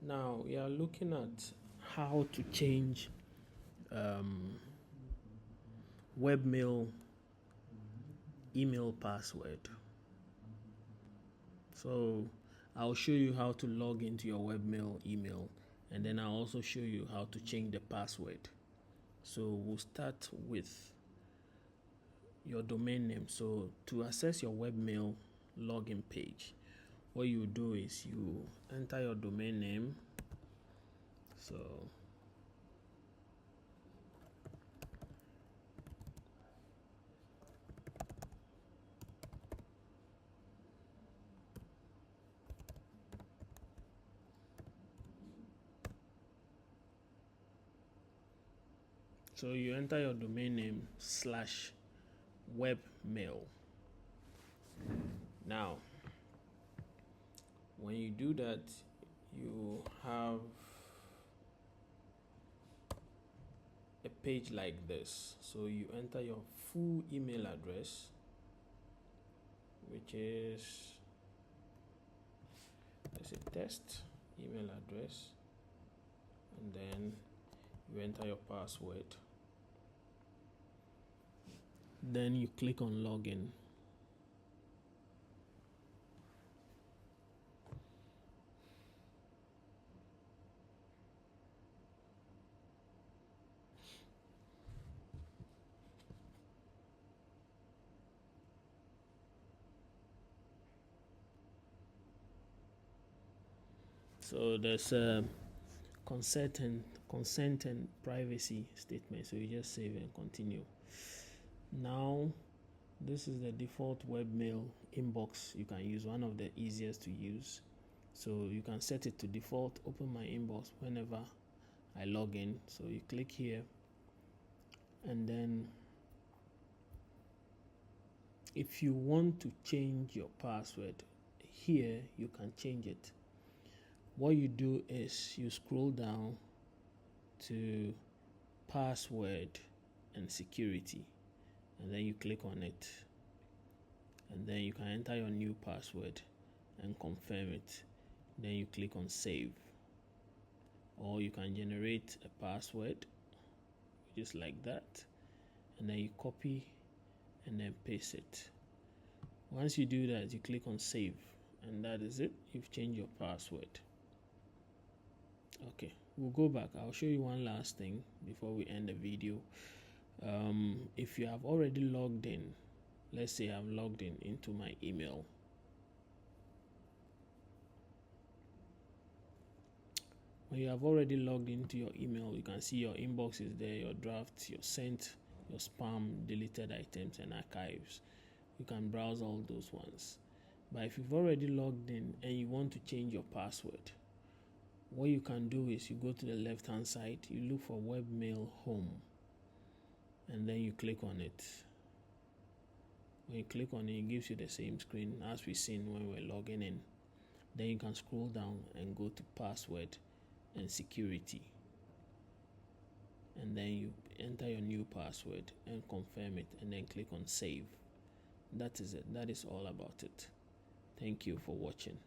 Now we are looking at how to change webmail email password. So I'll show you how to log into your webmail email, and then I'll also show you how to change the password. So we'll start with your domain name. So to access your webmail login page, what you do is you enter your domain name. So you enter your domain name /webmail. Now, when you do that, you have a page like this. So you enter your full email address, which is, let's say, test email address, and then you enter your password. Then you click on login. So there's a consent and privacy statement. So you just save and continue. Now, this is the default webmail inbox you can use, one of the easiest to use. So you can set it to default, open my inbox whenever I log in. So you click here, and then if you want to change your password, here you can change it. What you do is you scroll down to password and security, and then you click on it, and then you can enter your new password and confirm it. Then you click on save, or you can generate a password just like that, and then you copy and then paste it. Once you do that, you click on save, and that is it. You've changed your password. Okay, we'll go back. I'll show you one last thing before we end the video. If you have already logged in, let's say I'm logged in into my email. When you have already logged into your email, you can see your inbox is there, your drafts, your sent, your spam, deleted items, and archives. You can browse all those ones. But if you've already logged in and you want to change your password, what you can do is you go to the left hand side, you look for webmail home, and then you click on it. When you click on it, it gives you the same screen as we seen when we're logging in. Then you can scroll down and go to password and security, and then you enter your new password and confirm it, and then click on save. That is it. That is all about it. Thank you for watching.